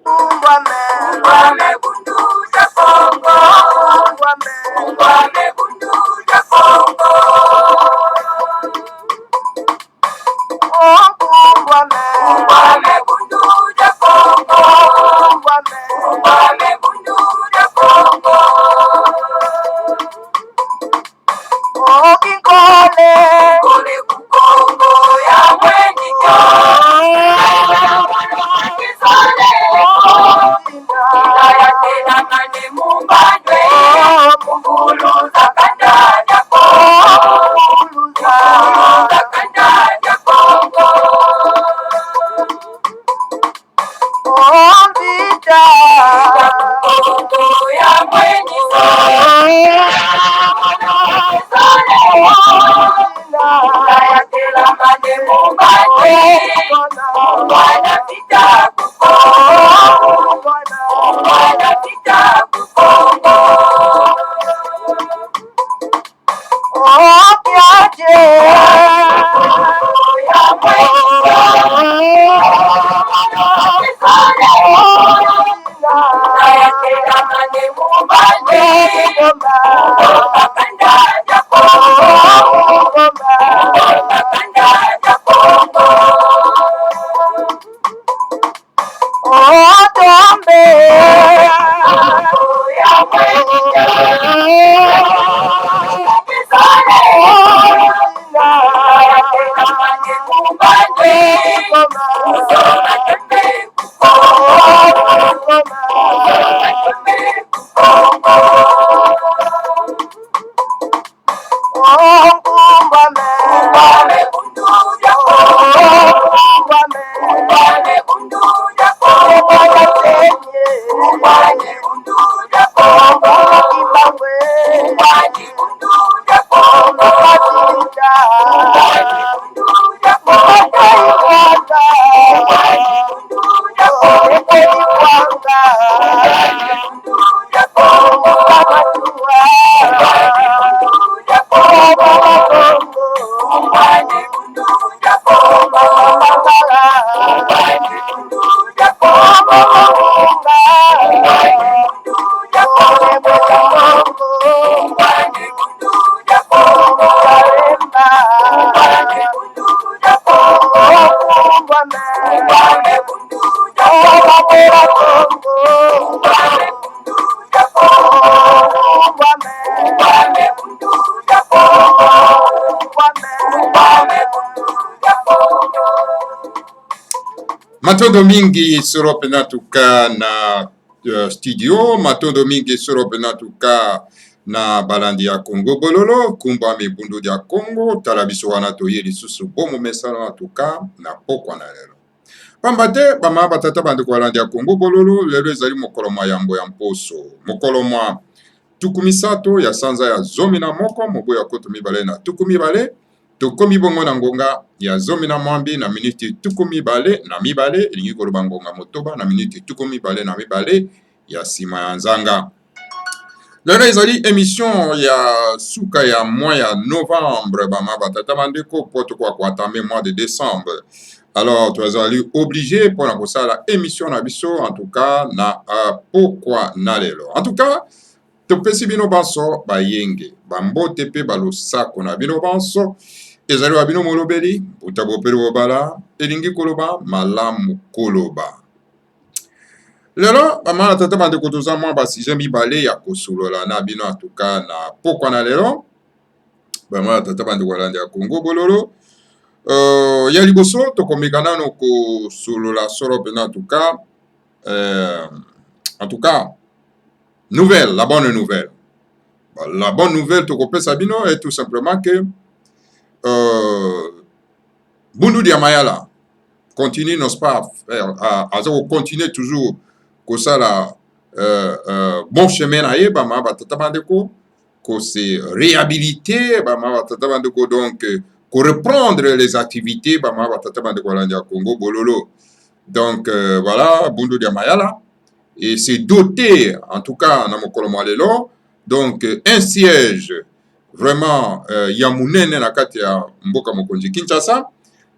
Ungwame bundu ja Kongo. Ungwame bundu ja Kongo. Ungwame bundu ja Kongo. Ungwame bundu ja Kongo. Kikole kukongo ya mwenye ya tena mane mumbandwe munguluza kandanya Kongo kandanya Kongo Vita Kongo ya mwenye ya tena mane mumbandwe mwana vita kukongo mwana vita kukongo Kiaje ya ya tena mane mumbandwe kandanya Kongo kandanya Kongo Tombe ya mwenye ya tena mane mumbandwe Ungwame bundu ja Kongo. Ungwame bundu ja Kongo. Ungwame bundu ja Kongo. Ungwame bundu ja Kongo. Ungwame bundu ja Kongo. Matondo mingi soro pena tuka na studio, matondo mingi soro pena tuka na balandi ya Congo bololo, kumba me bundu ya Congo, talabiso wana toye lisusu bomo mesala na tuka na pokwa na lelo. Pambate, bama batata bandi kwa balandi ya Congo bololo, lelo ezali mokolo mwa yambo ya mposo. Mokolo mwa tukumisato ya sanza ya zomi na moko, mobo ya koto mibale na tukumibale, tokomi bongo na ngonga ya zomi na mwambi na miniti tukumibale na mibale, elingi koloba ngonga motoba na miniti tukumibale na mibale ya sima ya nzanga. Lelo ezali émission ya suka ya mois ya novembre, bama batata bandeko poto kwa kwatame mois de décembre. Alors, tu es obligé pour la émission na biso, en tout cas, na pourquoi na lelo. En tout cas, to pesi bino banso ba yenge, bambo tepe balo sako na bino banso, ezali wa bino molobeli, utabo pelo bala, elingi koloba, malamu koloba. Lelo, bama tata bande kotoza mwa ba sije mibale ya kosolola na bino en tout cas na pourquoi na lelo. Bama tata bande kolanda ya Congo bololo. Ya liboso tokomekana no ko solola soro pena en tout cas nouvelle, la bonne nouvelle. La bonne nouvelle tokopesa sabino est tout simplement que Bundu dia Mayala continue n'est-ce pas à continuer toujours que ça la bon chemin na ye bama batata bandeko ko se réhabiliter bama batata bandeko donc pour reprendre les activités bama batata bandeko landia Congo bololo. Donc voilà Bundu dia Mayala et c'est doté en tout cas na mokolo lelo donc un siège vraiment ya munene na kati ya mboka mokonzi Kinshasa.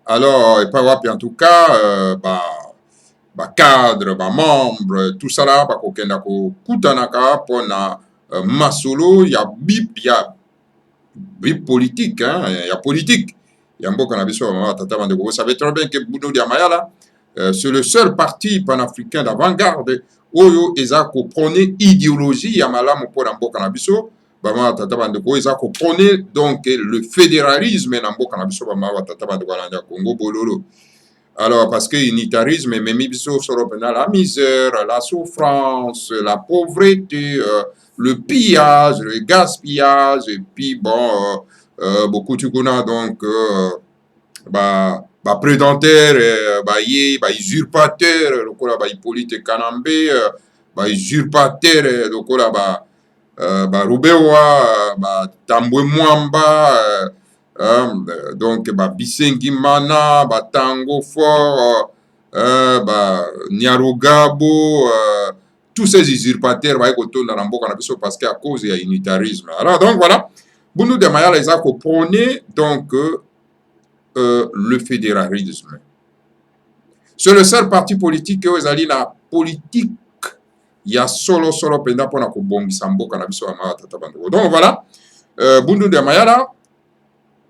Alors et pas wapi en tout cas cadre, membre, tout ça là, bakokenda ko kutanaka pona masolo ya bip politique, hein, ya politique. Yambo Kanabiso, Tata Bandeko. Vous savez très bien que Bounou Diamayala, c'est le seul parti panafricain d'avant-garde où ils ont prôné idéologie Yamala Mopo Nambo Kanabiso. Bama Tata Bandeko, ils ont prôné donc le fédéralisme Nambo Kanabiso, Bama Tata Bandeko Congo Bololo. Alors, parce que l'unitarisme, même biso sur la misère, la souffrance, la pauvreté, le pillage, le gaspillage, et puis bon, beaucoup de gens donc, prédateurs, usurpateurs, le cola, Hippolyte Kanambe, usurpateurs, le cola, Rubewa, Tambwe Mwamba, donc Bisengi Mana, Tango Fort, Nyarugabo, tous ces usurpateurs parce qu'à cause il y a unitarisme. Alors donc voilà, Bounou de Maya les a prôné donc le fédéralisme. C'est le seul parti politique que vous allez la politique. Il y a solo penda pour na kobongisa mboka na biso ama tata bandeko. Donc voilà, Bundu de Mayala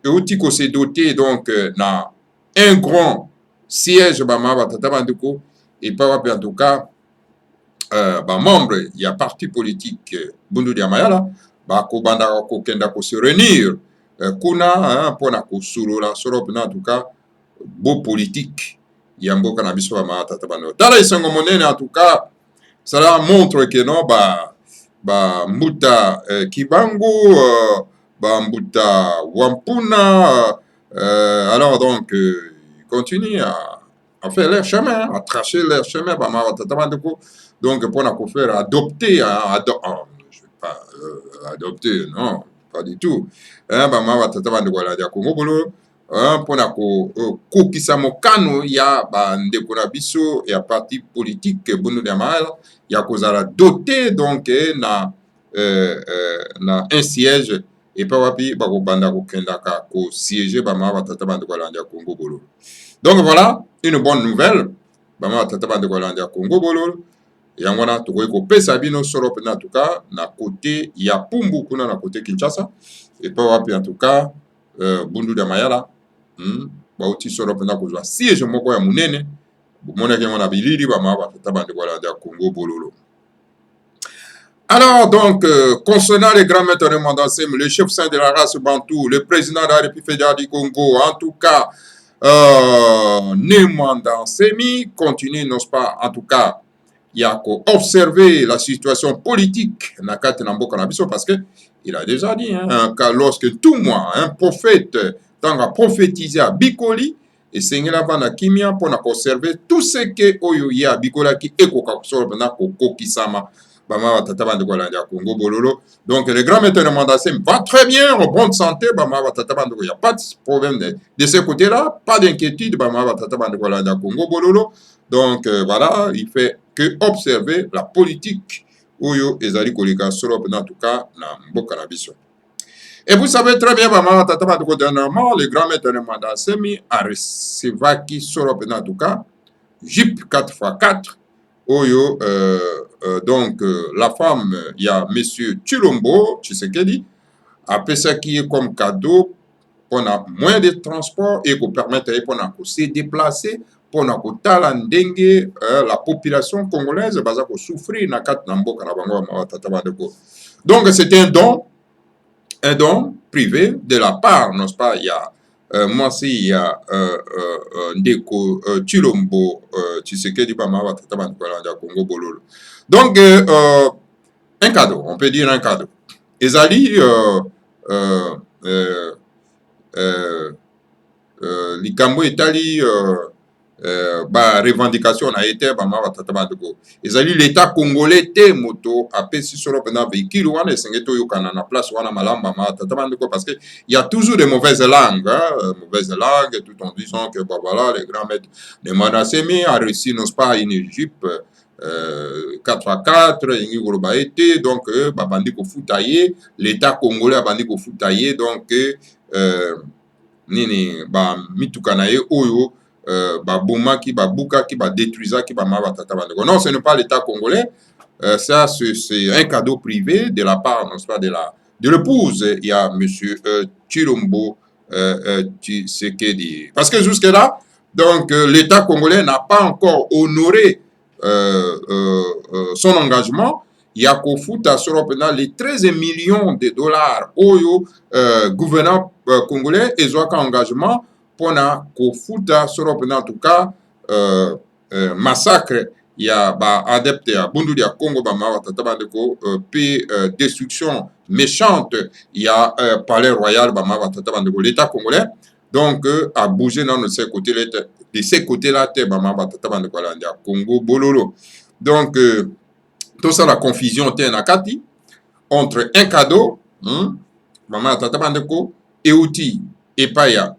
Eutiko s'est doté donc na un grand siège bama tata bandeko et pas en tout cas membre il y a parti politique Bundu de Mayala ba ko banda ko kenda ko se réunir kuna pour na ko solola solo penda en tout cas beau politique ya mboka na biso ama tata bandeko. Tala isango monene en tout cas. Cela montre que non, Mbuta Kibangu, Mbuta Wampuna, alors donc, ils continuent à faire leur chemin, à tracer leur chemin, donc pour nous faire adopter, je ne vais pas adopter, non, pas du tout, mpona kokokisa mokano ya bandeko na biso ya parti politique Bundu de Mayala ya kozala doté donc na un siège et pas wapi bakobanda kokendaka ko siéger bama batata bandeko ya Congo Bololo. Donc voilà une bonne nouvelle bama batata bandeko ya Congo Bololo yango wana tokoki kopesa bino solo pena en tout cas na côté ya Pumbu kuna na côté Kinshasa et pas wapi en tout cas Bundu de Mayala bauti solo pena kozwa siège moko ya munene bomonaki yango na bilili bama batata bandeko ya Congo Bololo. Alors donc, concernant les grands maîtres de Mandassem, le chef saint de la race Bantou, le président de la République fédérale du Congo, en tout cas, Mandassemi continue, n'est-ce pas, en tout cas, il y a qu'à observer la situation politique parce que il a déjà dit, lorsque tout moi, un prophète, tant à prophétiser à Bikoli, et c'est là bana kimia pour observer tout ce que oyo ya Bikola qui est kokisama. Congo Bololo. Donc le grand maître de Mandassem va très bien, en bonne santé, il n'y a pas de problème de ce côté-là, pas d'inquiétude, Congo Bololo. Donc voilà, il fait que observer la politique Oyo Ezali Kolika Sorope, en tout cas, na Mboka na biso. Et vous savez très bien, dernièrement, le grand maître de Mandassem a reçu Sorope, en tout cas, Jeep 4x4, Oyo, donc la femme, il y a monsieur Chilombo, Tshisekedi, a fait ça qui est comme cadeau pour moins de transport et pour permettre pour se déplacer, pour la population congolaise va souffrir na kat na mboka na bango tata. Donc c'est un don privé de la part, n'est-ce pas? Il y a moi aussi, il y a Ndeko Chilombo Tshisekedi Bama tata Congo Bololo. Donc un cadeau, on peut dire un cadeau. Ezali likambo etali revendication a été ezali l'état congolais te moto apesi solo pendant véhicule wana esengeto yokana na place wana malamba parce que il y a toujours de mauvaises langues tout en disant que voilà les grands maîtres de Mandassem a réussi n'est-ce pas une Égypte 4x4 donc bandi ko futaye l'état congolais bandi ko futaye donc nini ba mitukana ye oyo babomaki, babukaki, badétruisaki, batata bandeko. Non, ce n'est pas l'État congolais. Ça, c'est un cadeau privé de la part, n'est-ce pas, de l'épouse. Il y a M. Chilombo Tshisekedi. Parce que jusque-là, donc, l'État congolais n'a pas encore honoré son engagement. Il y a qu'au foot à les 13 millions de dollars au gouvernement congolais et un engagement pour qu'au foot à en tout cas massacre. Il y a adepte à Bundu ya Congo puis destruction méchante. Il y a palais royal l'État congolais donc a bougé dans de ces côtés-là Congo bololo. Donc tout ça la confusion nakati entre un cadeau maman tata bandeko et outil et paya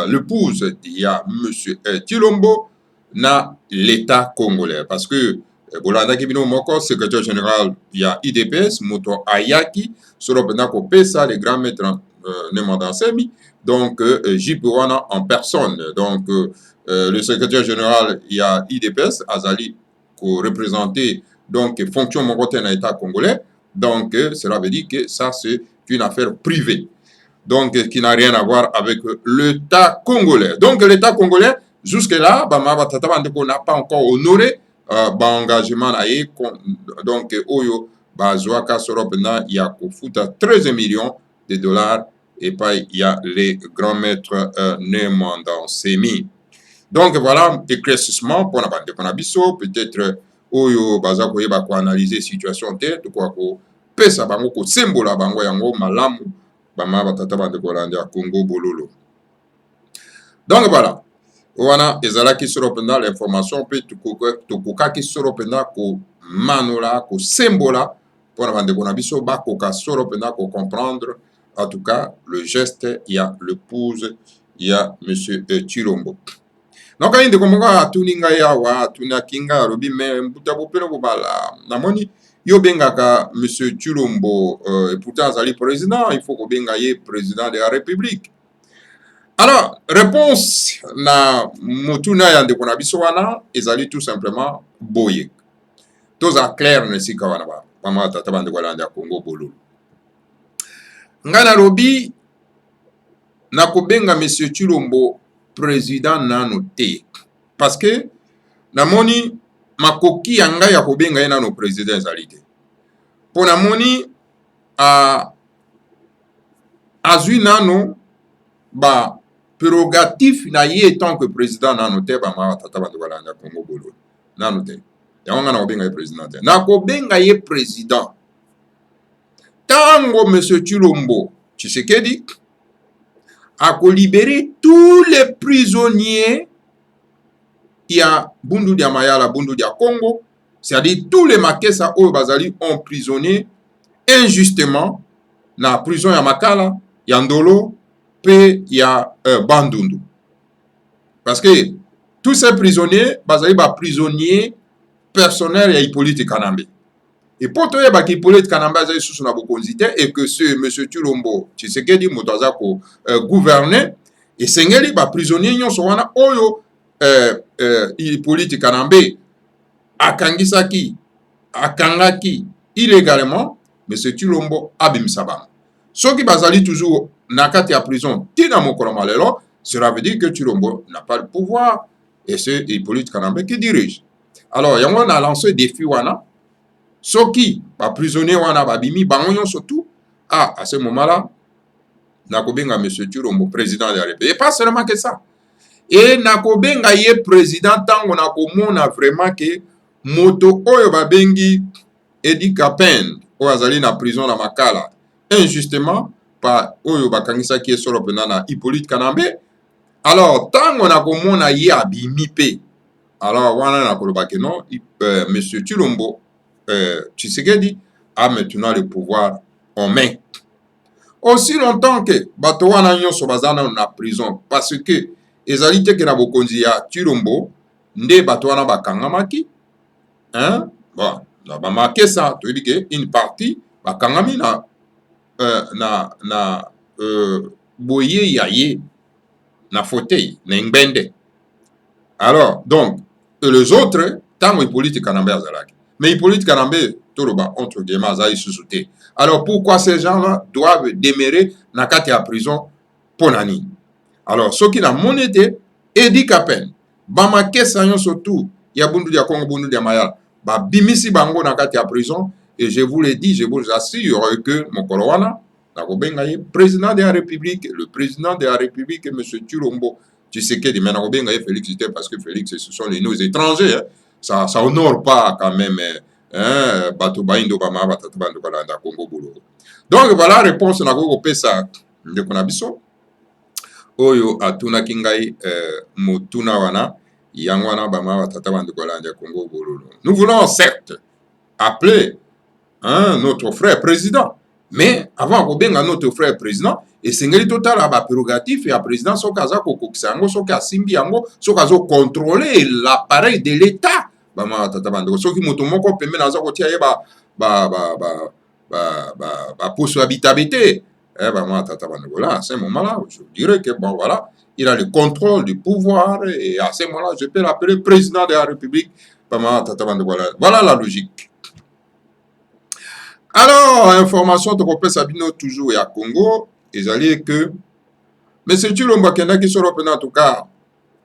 l'épouse il y a monsieur Chilombo na l'État congolais parce que Bolanda Kibino Moko, secrétaire général, il y a IDPS, Moto Ayaki, Soropena Kopesa, les grands maîtres Nemandansemi, donc Jipuana en personne. Donc le secrétaire général, il y a IDPS, Azali, qui représentait donc fonction Mokote dans l'État congolais. Donc cela veut dire que ça c'est une affaire privée. Donc qui n'a rien à voir avec l'État congolais. Donc l'État congolais, jusque-là, n'a pas encore honoré engagement. Donc, Oyo, Bazouaka, Soropena, il y a 13 millions de dollars et pas il y a les grands maîtres Nemandan Semi. Donc, voilà, éclaircissement pour la bande de Konabiso, peut-être Oyo, Bazako, Yeba, analyser la situation, de quoi ko pesa bango, ko sembola bango yango, malamu, Bama, Batata, Bande Kolanda, Congo, Bololo. Donc, voilà. Wana ezalaki soro penda l'information pe tokokaki soro penda ko manola ko sembola pour bande kona biso ba koka soro penda ko comprendre en tout cas le geste il y a l'épouse il y a monsieur Chilombo. Donc ainde ko monga tuninga ya wa tunakinga robi me mbuta bopelo ko bala namoni yo bengaka monsieur Chilombo et pourtant azali président il faut ko benga ye président de la République. Alors, réponse na motuna ya ndeko na biso wana ezali tout simplement boye. Toza clair na sika wana ba. Mama tata bande kwa landa Congo bololo. Ngana lobi na kobenga monsieur Chilombo président nano te. Parce que namoni makoki yanga ya kobenga ye nano président ezali te. Po namoni azui nano ba prérogatif na ye tant que président na noté ba ma tata ba ndwala na Congo bolo na noté ya wanga na obenga ye président na ko benga ye président tango monsieur Chilombo Tshisekedi a ko libérer tous les prisonniers il y a Bundu dia Mayala Bundu dia Congo c'est-à-dire tous les Makessa o bazali emprisonnés injustement na prison ya Makala ya Ndolo il y a Bandundu. Parce que tous ces prisonniers, bazali ba prisonniers personnels et Hippolyte Kanambe. Et pour toi, Hippolyte Kanambe azali sous na bokonzité et que ce monsieur Chilombo Tshisekedi motoza ko gouverner et sengeli ba prisonniers nyonso wana oyo Hippolyte Kanambe akangisaki akangaki illégalement monsieur Chilombo abimsaba. Ceux qui bazali toujours nakati ya prison tina mokolo malelo, cela veut dire que Chilombo n'a pas le pouvoir et c'est Hippolyte Kanambe qui dirige. Alors yango a lancé défi wana ceux qui ba prisonnier wana babimi bango surtout à ce moment-là nakobenga monsieur Chilombo président de la République et pas seulement que ça et nakobenga ye président tango nakomona vraiment que moto oyo babengi Edi Kapen o azali na prison na Makala injustement par oyo bakangisa ki solo pena na Hippolyte Kanambe. Alors tango na komona ye abimi pe alors wana na koloba ke non monsieur Chilombo Tshisekedi a maintenant le pouvoir en main aussi longtemps que bato wana nyonso bazana na prison parce que ezali te ke na bokonzi ya Chilombo nde bato wana bakangamaki hein bon na ba marqué ça tu dis que une partie bakangami na boye yaye na fauteuil na ngbende Alors, donc, les autres, tant Hippolyte Kanambe azalaki. Mais Hippolyte Kanambe, Toroba, entre guillemets, azaï sous-souté. Alors, pourquoi ces gens-là doivent demeurer dans la prison pour nani? Alors, ceux qui n'ont monété, Edi Kapen, Bama Kesanyon surtout, Yabundu dia Congo, Bundu dia Mayal, ba bimisi bango dans la prison, et je vous le dis, je vous assure que mon Kolowana, président de la République, le président de la République, M. Tshilombo, tu sais que maintenant Félix était parce que Félix, ce sont les nos étrangers. Hein. Ça honore pas quand même. Hein, donc voilà la réponse na ko pesa ndeko na biso oyo atuna kingai motuna wana yango wana bama batata bandeko landa Congo bololo. Nous voulons certes appeler notre frère président, mais avant kobenga notre frère président et sengeli total a ba prérogative ya président sokaza kokokisa yango soka simbi yango sokazo contrôler l'appareil de l'état bama tata bandeko soki moto moko pembe naza kotia ye ba poso habitabité bama tata bandeko là à ce moment là je dirais que bon voilà il a le contrôle du pouvoir et à ce moment là je peux l'appeler président de la République bama tata bandeko là. Voilà la logique. Alors, information de Kopé Sabino toujours et à Congo, ils allaient que M. Tshilombo qui sera en tout cas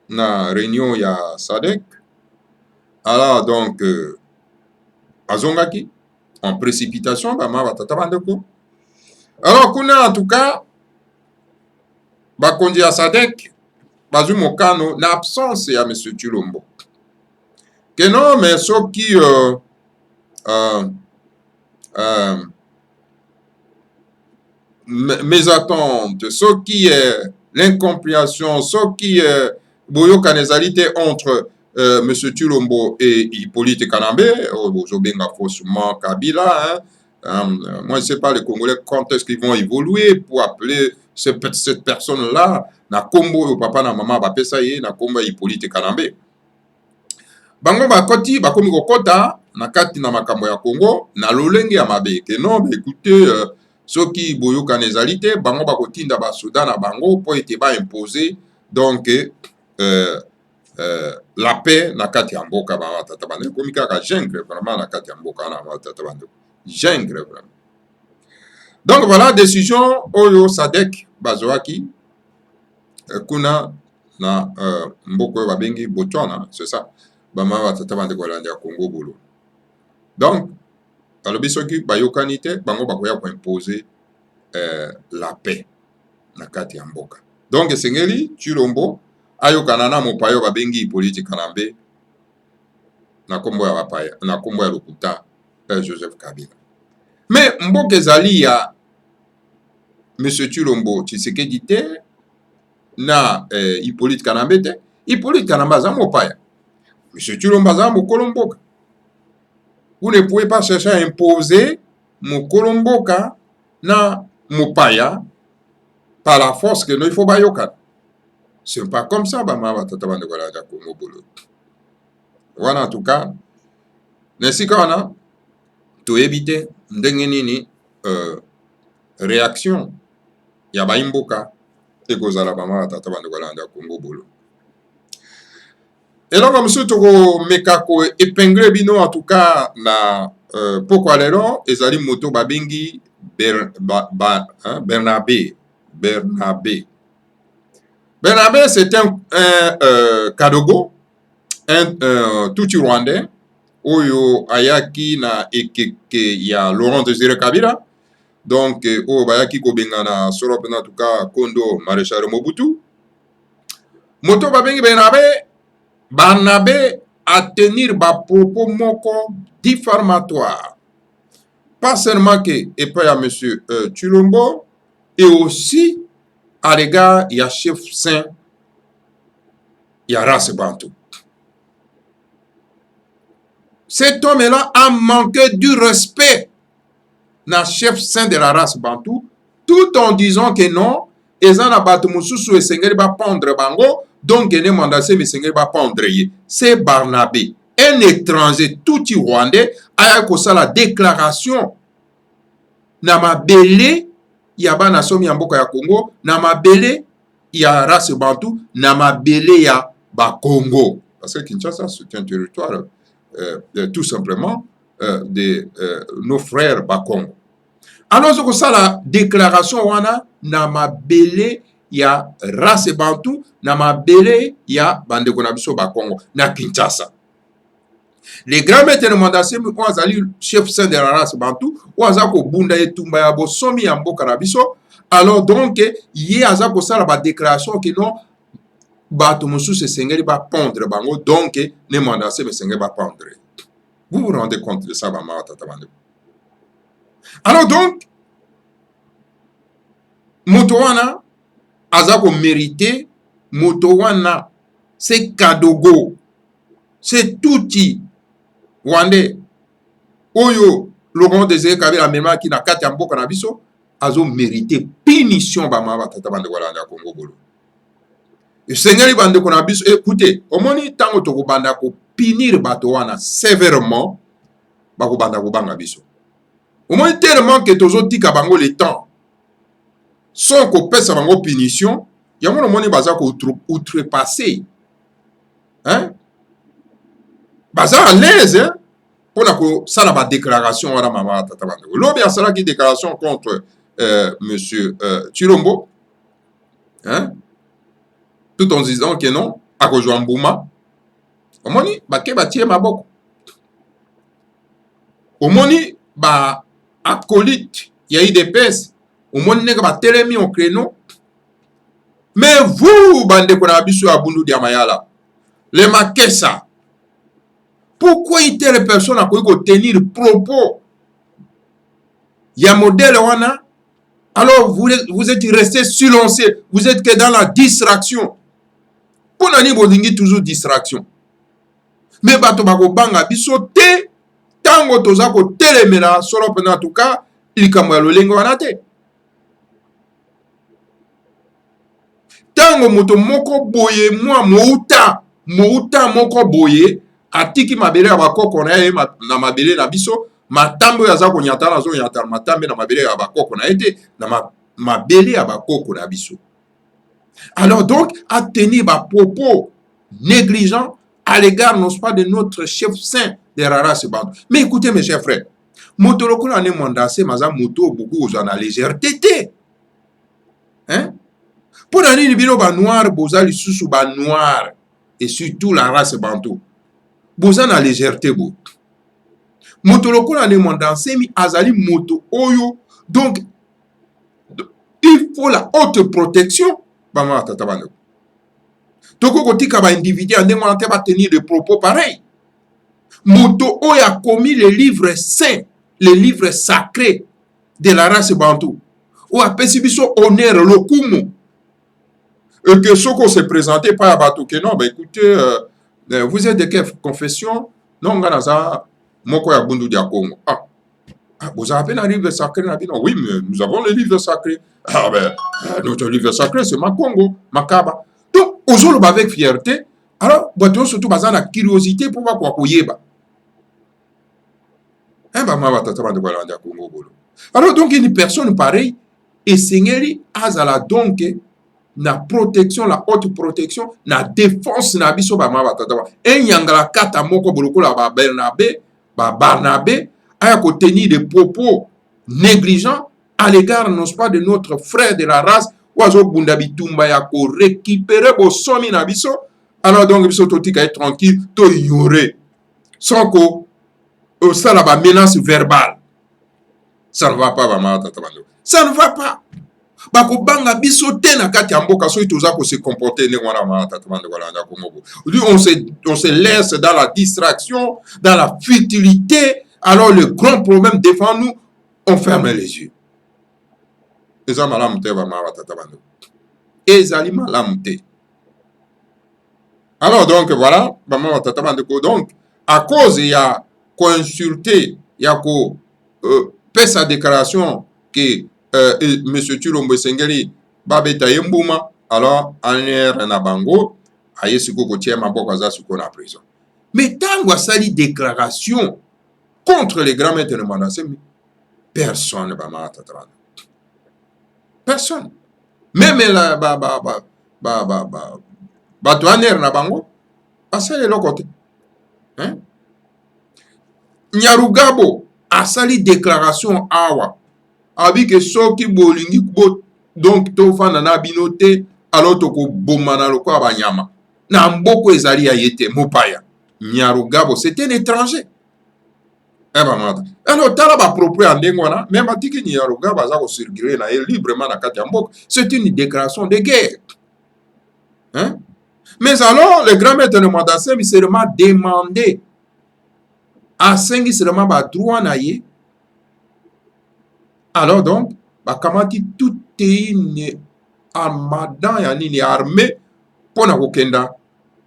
na réunion il y a SADC. Alors donc Azongaki en précipitation bama batata bandeko. Alors kuna en tout cas bakondi ya SADC bazu mokano na absence ya M. Tshilombo. Que non mais ceux qui mes attentes, ce qui est l'incompréhension, ce qui est Boyo Kanezalité entre M. Tshilombo et Hippolyte Kanambe, Zobenga faussement Kabila, moi je ne sais pas les Congolais quand est-ce qu'ils vont évoluer pour appeler cette personne-là, na Kombo, papa, na maman, bapesa ye, na Kombo Hippolyte Kanambe. Bango bakoti, bakomi kokota, na kati na makambo ya Congo na lolenge ya mabe ke non écoutez soki boyo kanezalité bango bakotinda ba Soudan na bango po ete ba imposer donc la paix na kati ya mboka ba tata bande komi kaka jungle vraiment na kati ya mboka na tata bande jungle vraiment. Donc voilà décision oyo SADC bazwaki kuna na mboko ba bengi Botswana c'est ça bama batata bande ko landa Congo bolo. Donc, à l'obéissance bayokanité, bango bakoya pour imposer la paix na kati ya mboka. Donc, sengeli Tshilombo ayokana na mopayo babengi Hippolyte Kanambe na kombo ya bapaya na kombo ya lokuta Joseph Kabila. Mais mboka ezali ya M. Tshilombo Tshisekedi te na Hippolyte Kanambe te. Hippolyte Kanambe aza mopaya. M. Tshilombo aza mokolo mboka. Vous ne pouvez pas chercher à imposer Mokolomboka na Mopaya par la force que nous il faut bayoka. Ce n'est pas comme ça, bama batata bande ko la Congo bolo. Voilà en tout cas. Nesi kana to éviter ndenge nini réaction ya baimboka ekozala bama batata bande ko la Congo bolo. Et donc, monsieur Toko Mekako épinglé bino en tout cas na pourquoi les noms ezali moto babengi Bernabé. Bernabé c'est un Kadogo, un Tutsi rwandais oyo ayaki na ekeke ya Laurent Désiré Kabila. Donc oyo bayaki kobenga na solo en tout cas Kondo Maréchal Mobutu. Moto babengi Barnabé à tenir ba propos moko diffamatoire. Pas seulement que et pas à M. Tshilombo, et aussi à l'égard il y a chef saint, il y a race bantou. Cet homme-là a manqué du respect na chef saint de la race bantou, tout en disant que non, ezana batu mususu esengeli ba pondre bango. Donc, il c'est Barnabé, un étranger tout rwandais, a la déclaration. Nama belé, yaba na somi ya mboka ya Congo, nama belé, ya race bantu, nama belé ya Congo. Parce que Kinshasa, c'est un territoire tout simplement de nos frères Congo. Alors, c'est ça la déclaration wana na mabele ya race bantu na mabele ya bandeko na biso Congo na Kinshasa. Les grands maîtres de Mandasemi ont azali chef saint de la race bantu ou azako bunda etumba ya bosomi ya mboka na biso. Alors donc ye azako sala ba déclaration que non bato mosusu esengeli ba pondre bango donc ne Mandasemi esengeli ba pondre. Vous vous rendez compte de ça, maman, tata bandeko. Alors donc moto wana azako mérité, moto wana c'est kadogo, c'est touti wande oyo Laurent Désiré Kabila mema ki na kati ya mboka na biso azo mérité punition ba mama tata bandeko ya Congo bolo. Seigneur bandeko na biso, écoutez, omoni tango to banda ko punir bato wana sévèrement ba ko banda ko banga biso. Omoni tellement que tozo tika bango le temps sans qu'on pèse bango punition, yango omoni baza ko outrepasser. Hein? Baza à l'aise, hein? Pour ça la déclaration à la maman tata bandeko. Lobi asala ki déclaration contre monsieur Chilombo. Hein? Tout en disant que non, à rejoindre Bouma. Omoni ke batie maboko. Omoni acolyte, il y a eu des pèses. Omoni neka ba telemi au créneau. Mais vous, bandeko na biso ya bundu dia mayala, les makessa, pourquoi une telle personne a pu tenir propos? Il y a modèle wana. Alors vous êtes resté silencieux, vous êtes que dans la distraction. Pour nani bolingi toujours distraction. Mais bato bako banga biso te tango toza ko telemela solo pena en tout cas likambo ya lolengo wana te. Tango moto moko boye mwa mouta moko boye atiki mabele ya bakoko na ye na mabele na biso matambo ya za ko nyata na zo nyata matambe na mabele ya bakoko na ete na mabele ya bakoko na biso. Alors donc, à tenir ma propos négligents à l'égard, non pas de notre chef saint de la race bantu. Mais écoutez, mes chers frères, moto lokolo ane mandase maza moto beaucoup aux la légèreté. Hein? Pour aller ni bino ba noir, boza li susu ba noir et surtout la race bantu. Boza na légèreté bo. Moto lokolo ane mandase mi azali moto oyo. Donc, il faut la haute protection. Bama tata bandeko. Toko kotika ba individu ndenge wana te ba tenir des propos pareils. Moto oyo a commis les livres saints, les livres sacrés de la race bantu. Ou a pesi biso honneur lokumu. Et que ce qu'on s'est présenté par Batou que non, écoutez, vous êtes de quelle confession? Non, nganaza moko ya bundu dia Congo. Vous avez un livre sacré? Oui, mais nous avons le livre sacré. Notre livre sacré, c'est Makongo, Makaba. Donc, aujourd'hui, avec fierté, alors, surtout, la curiosité pour voir quoi alors, donc, une personne pareille, et Seigneur, azala donc, na protection, la haute protection, na défense, na biso, et yangala kata moko boloko la Barnabé, a tenir des propos négligents à l'égard, non pas, de notre frère de la race, oiseau bundabitumba ya ko récupérer bo somi na biso. Alors donc biso totika être tranquille, to ignorer sans que ça la menace verbale. Ça ne va pas maman tata bando. Ça ne va pas. Bako banga biso te na kati ya mboka so itoza ko se comporter ne wana maman tata bando wala na Congo. On se laisse dans la distraction, dans la futilité. Alors le grand problème devant nous, on ferme les yeux. Alors donc voilà, donc à cause il y a consulté, il y a fait sa déclaration que monsieur Chilombo Sengeli babeta yembouma, alors en Nabango, ayesiko kotie maboko za suko na prison. Mais tango sali déclaration contre les grands maîtres de Mandasemi, personne ne va m'attendre. Personne. Même la bato aner na bango asali eloko te. Nyarugabo asali déclaration awa abi ke soki bolingi donc tofanda na bino te alors tokoboma na lokola banyama na mboko ezali ya ye te mopaya. Nyarugabo c'était un étranger. Alors tala bapropre ya ndenge wana me batiki Nyarugabo aza kocircule na ye librement na kati ya mboka. C'est une déclaration de guerre. Mais alors le grand maître de Mwandasemi seulement demandé asengi seulement badroit na ye. Alors donc bakamati tout une armada ya nini armée pona kokenda.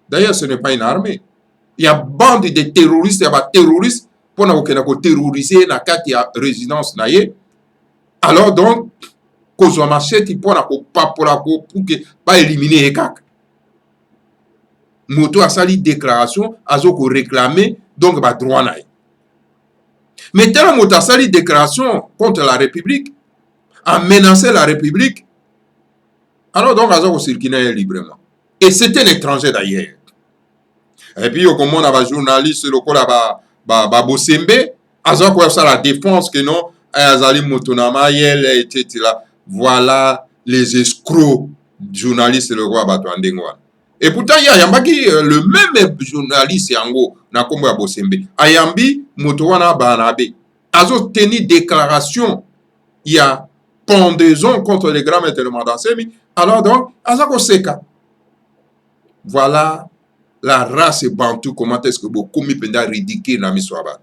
D'ailleurs ce n'est pas une armée. Il y a bande de terroristes, il y a terroristes pona kokenda ko terroriser na kati ya résidence na ye. Alors donc kozwa machete pona ko papola ko pour que ba éliminer ekaka. Moto asali déclaration azo ko réclamer donc ba droit na ye. Mais tellement moto asali déclaration contre la République, a menacé la République, alors donc azo ko circuler librement. Et c'était un étranger d'ailleurs. Et puis au comment on a journaliste lokola ba Bosembe azo ko ça la défense que non azali moto na mayel etc. Voilà les escrocs journalistes le roi bato andengwa. Et pourtant il y a le même journaliste yango na kombo ya Bosembe ayambi moto wana banabe azo tenu déclaration il y a pendaison contre les grands maîtres de Mwandasemi. Alors donc azo ko seka. Voilà la race bantou, comment est-ce que beaucoup mi penda ridicule na miso abat.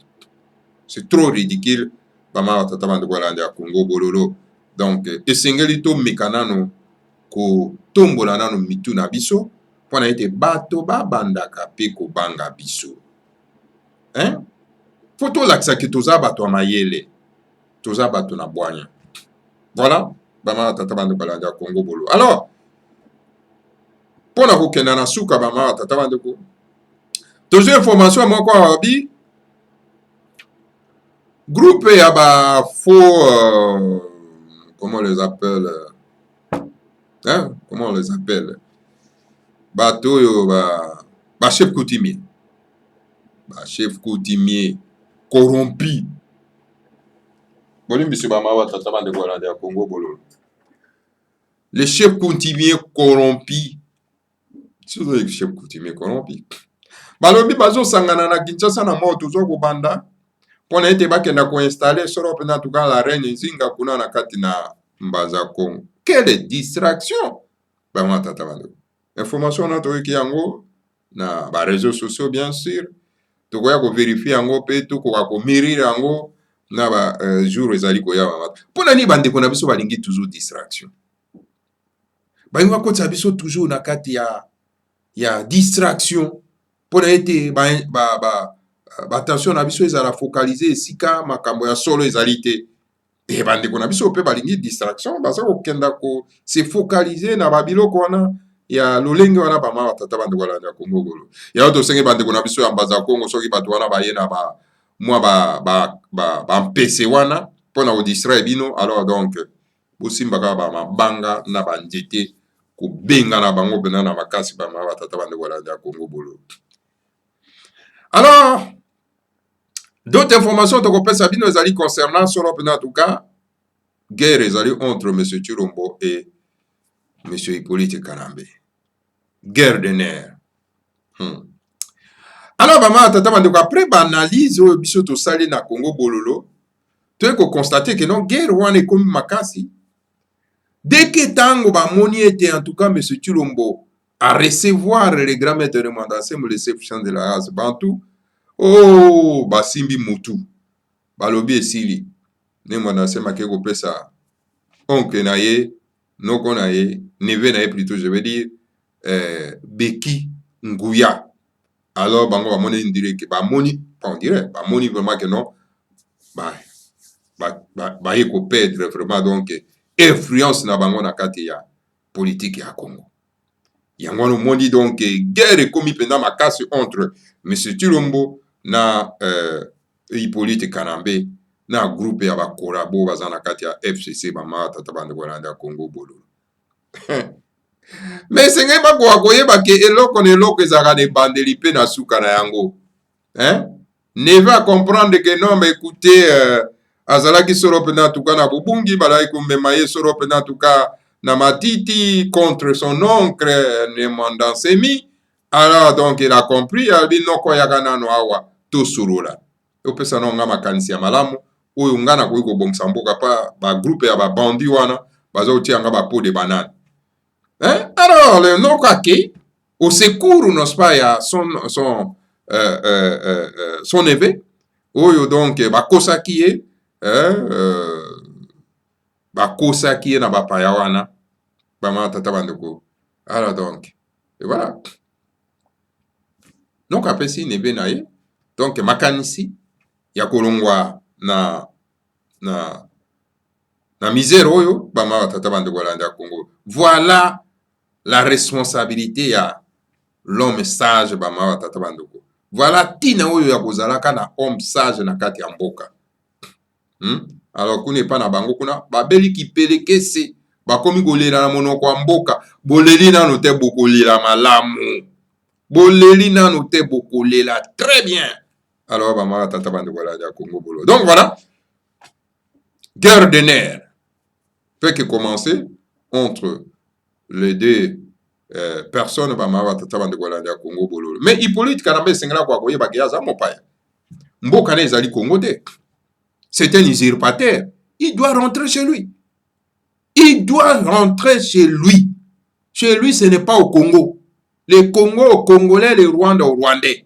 C'est trop ridicule. Bama tatama de Gualande à Congo bololo. Donc esengeli to mekanano ko tombola nano mitu na biso pona ete bato ba bandaka pe ko banga biso. Photo laksa ki toza bato mayele. Toza bato na boanya. Voilà. Bama tatama de Gualande à Congo bololo. Alors pona kokenda na suka bama tatama de ko. Toujours information moko abi groupe ya ba faux comment on les appelle comment on les appelle bato yo ba chef coutumier corrompu bolimbi ba mawa tatama de Gualande ya Congo bololo. Les chefs coutumiers corrompus. Si vous avez des chefs coutumiers corrompus. Balobi bazo sangana na Kinshasa na mo tozo ko banda pona ete bakenda ko installer soro pena tuka la reine nzinga kuna na kati na mbaza Congo. Quelle distraction! Ba ma tata bando. Information na to ki yango na ba réseaux sociaux bien sûr. To ko ya ko vérifier yango pe to ko ko mirir yango na ba jour ezali ko ya ba. Pona ni bande ko na biso balingi toujours distraction. Ba ngwa ko biso toujours na kati ya distraction. Pour être attention na biso ezala focaliser esika makambo ya solo ezalité et bande ko na biso pe balingi distraction baza ko kenda ko se focaliser na babiloko wana ya lolenge wana ba ma tata bande ko la Congo golo ya to senge bande ko na biso ya mbaza Congo soki bato wana ba yena ba mpese wana pona ko distraire bino. Alors donc bosimba ka ba mabanga na ba nzete ko benga na bango bena na makasi ba ma tata bande ko la Congo bolo. Alors, d'autres informations que Sabino ezali concernant solo en tout cas guerre ezali entre M. Chirombo et M. Hippolyte Kanambe. Guerre de nerfs. Alors, après l'analyse biso to sali na Congo bololo, tu as constaté que non guerre wana est comme makasi. Dès que tango ba moni était en tout cas M. Chirombo à recevoir les grands maîtres de Mwandasemi, le chef de la race Bantou. Oh, basimbi mutu. Balobi esili. Ne Mwandasemi akeko pesa oncle na ye, noko na ye, neve na ye plutôt, je veux dire, Beki Nguya. Alors, bango bamoni indire que bamoni, on dirait, bamoni vraiment que non, ba yeko perdre vraiment donc influence na bango na kati ya politique ya Congo. Yango no moni donc guerre komi penda makasi entre M. Chirombo na Hippolyte Kanambe na groupe ya bakorabo baza na kati ya FCC bama tata bande Gualande ya Congo bololo. Mais c'est pas quoi koyeba ke eloko na eloko ezaka de bandeli pe na suka na yango. Hein? Ne va comprendre que non, mais écoutez, azalaki solo pena en tout cas na bubungi, balaki kumema ye solo pena en tout cas na matiti contre son oncle Nemanda Semi. Alors donc il a compris, ali noko yaka nano awa to surola. Opesa no nga makanisi ya malamu, oyo nga na koyi kobongisa mboka pa ba groupe ya ba bandi wana, bazo tia nga ba peau de banane. Hein? Alors, le Nokake, au secours, n'est-ce pas, il y a son évêque, oyo donc, bakosaki ye, bakosaki ye na bapaya wana, bama tata bandeko. Alors donc, et voilà. Donc, apesi nebe na ye, donc, makanisi, ya kolongwa na misère oyo, bama tata bandeko landa Congo. Voilà la responsabilité à l'homme sage bama tata bandoko. Voilà tina oyo ya kozalaka na homme sage na kati ya mboka. Alors kune pa na bango kuna babeli kipeleke se bakomi kolela na monoko ya mboka, boleli nano te bokolela malamu, boleli nano te bokolela très bien. Alors bama tata bandoko la ya Congo bolo. Donc voilà, guerre de nerfs fait que commencer entre les deux personne bama tata bandeko la ya Congo bolo. Mais Hippolyte Kanambe sengela kwa koyeba ke aza mopaya. Mboka na ezali Congo te. C'est un usurpateur. Il doit rentrer chez lui. Il doit rentrer chez lui. Chez lui, ce n'est pas au Congo. Les Congo au Congolais, les Rwandais au Rwandais.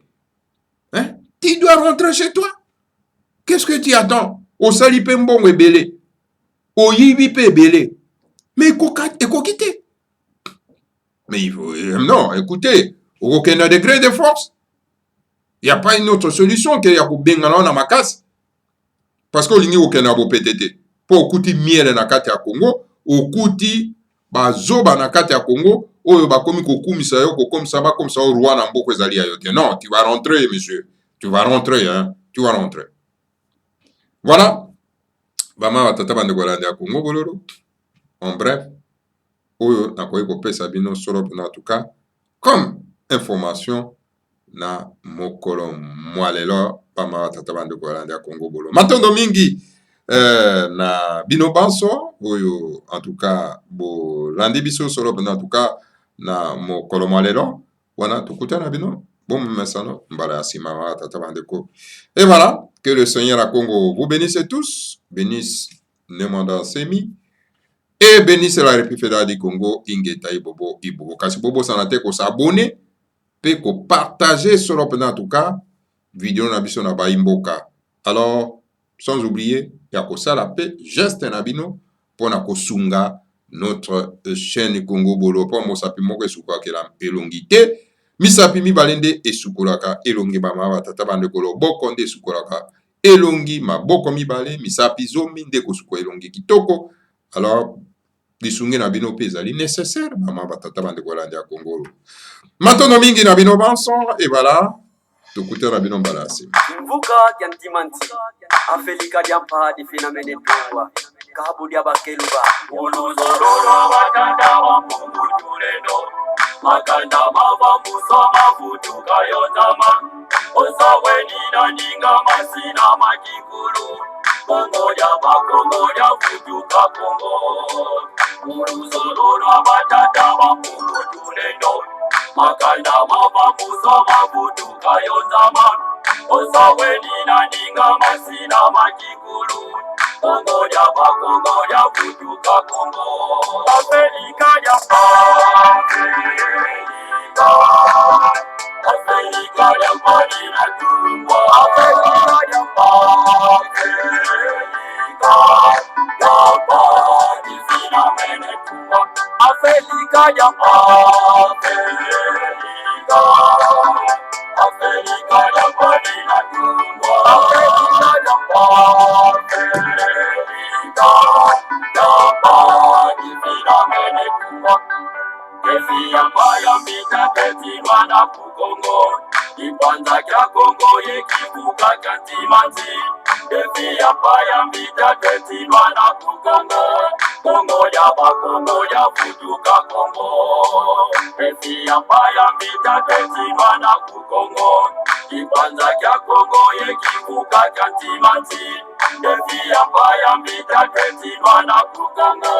Hein? Tu dois rentrer chez toi. Qu'est-ce que tu attends? Au salipe mbongo ebele. Au yibipe ebele. Mais il faut quitter. Mais il faut... Non, écoutez, aucun degré de force. Il n'y a pas une autre solution qu'il y a pour bengana na makasi. Parce que olingi okena bo PTT. Po okuti miele na kati ya Congo, okuti bazoba na kati ya Congo, oyo bakomi kokumisa yo kokomisa bakomisa o roi na mboko ezali ya yo te. Non, tu vas rentrer monsieur. Tu vas rentrer hein. Tu vas rentrer. Voilà. Bama batata bande kolanda ya Congo bololo. En bref, oyo nakoyi kopesa bino solo na en tout cas comme information na mokolo mwalelo pama tata bande kolanda Congo bolo. Matondo mingi na bino banso oyo en tout cas bo landi biso solo en tout cas na mokolo mwalelo wana tukutana bino bon mesano mbala sima tata bande ko. Et voilà, que le Seigneur à Congo vous bénisse tous, bénisse Nemanda Semi et bénisse la République fédérale du Congo ingeta ibobo ibobo kasi bobo sanate ko s'abonner pe ko partager sur en tout cas vidéo na biso na baimboka. Alors sans oublier ya ko sala pe geste na bino pona ko sunga notre chaîne Congo Bolo po mo sapi moko esuka kela elongité misapi mibalende esukolaka elongi bama tata bande kolo boko nde esukolaka elongi maboko mibale misapi zomi nde kosuko elongi kitoko. Alors lisungi na bino pe ezali nécessaire bama batata bande kolanda ya Congo. Matondo mingi na bino banso et voilà tukute na bino mbalasi mvuka yantimanti afelika jampa di phénomène towa kabu dia bakeluba uluzororo batanda wa mungu tuleno makanda mava musa mafutuka yotama osaweni na ninga masina makikulu kongoja bakongoja futuka kongo uluzororo batanda wa mungu tuleno makanda mava musa mafutuka yotama osaweni na ninga masina makikulu kongoja bakongoja futuka kongo Afrika ya Afrika ya Madina Tumba Afrika ya Madina Mene Tumba Afrika ya Afrika ya Madina Tumba Afrika ya Madina Mene Tumba Kesi ambayo mitaketirwa na kukongo Kipanda kya Kongo ye kibuka kya Timanti Eviapa ya mbita tetima na kukongo, Kongo ya bakongo ya futuka Kongo. Eviapa ya mbita tetima na kukongo, Kikwanza kya Kongo ye kivuka kya ntimanti. Eviapa ya mbita tetima na kukongo,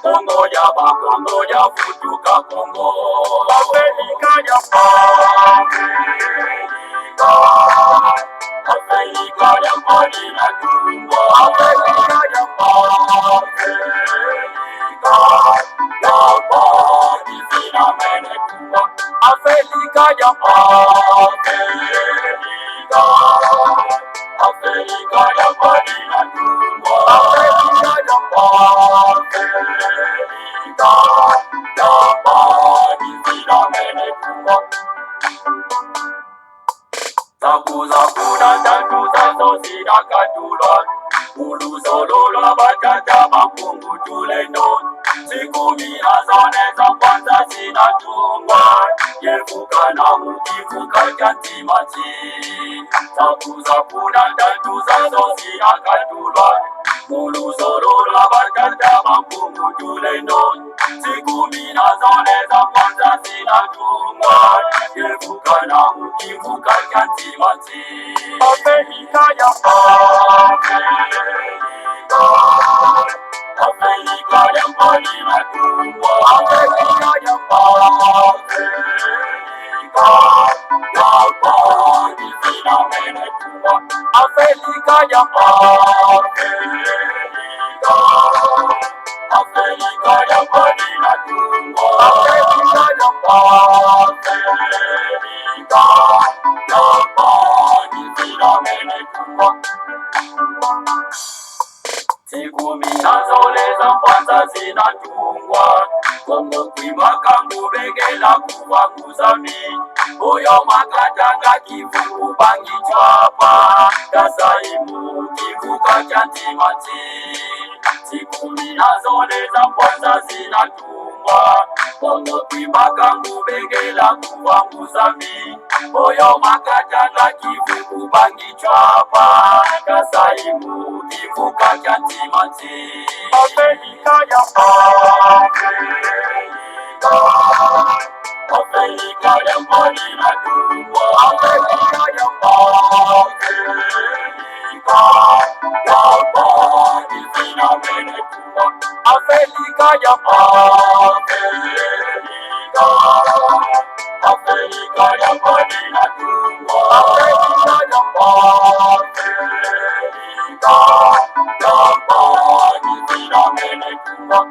Kongo ya bakongo ya futuka Kongo. Afrika ya Afrika ya mbali na tumbo, Afrika ya mbali sina mene tumbo, Afrika ya mbali, Afrika ya mbali na tumbo, Afrika ya mbali sina mene tumbo. Zakuzakuna ntantu zazo zinakatulwa, ulusolola batata makungu tulendo. Zikumi azone za kwanza zinatungwa, yevuka na mukivuka kya ntimanti. Zakuzakuna ntantu zazo zinakatulwa, ulusolola batata makungu tulendo. Zikumi azone za kwanza zinatungwa, yevuka na mukivuka kya ntimanti. Afrika ya Afrika ya mbali na tumbo, Afrika ya mbali sina mene tumbo, Afrika ya Afrika ya mbali na tumbo, Afrika ya mbali sina mene tumbo. Zikumi nazoleza kwanza zinatungwa, Kongo kwimaka ngubegela kuvanguzami. Oyo makatanga kivuku bangi chwapa, Kasaimu kivuka kya ntimanti. Zikumi nazoleza kwanza zinatungwa, Kongo kwimaka ngubegela kuvanguzami. Oyo makatanga kivuku bangi chwapa, Kasaimu kivuka kya ntimanti. Afrika ya Afrika ya mbali na tumbo, Afrika ya mbali sina mene tumbo, Afrika ya Afrika ya mbali na tumbo, Afrika ya mbali sina mene tumbo.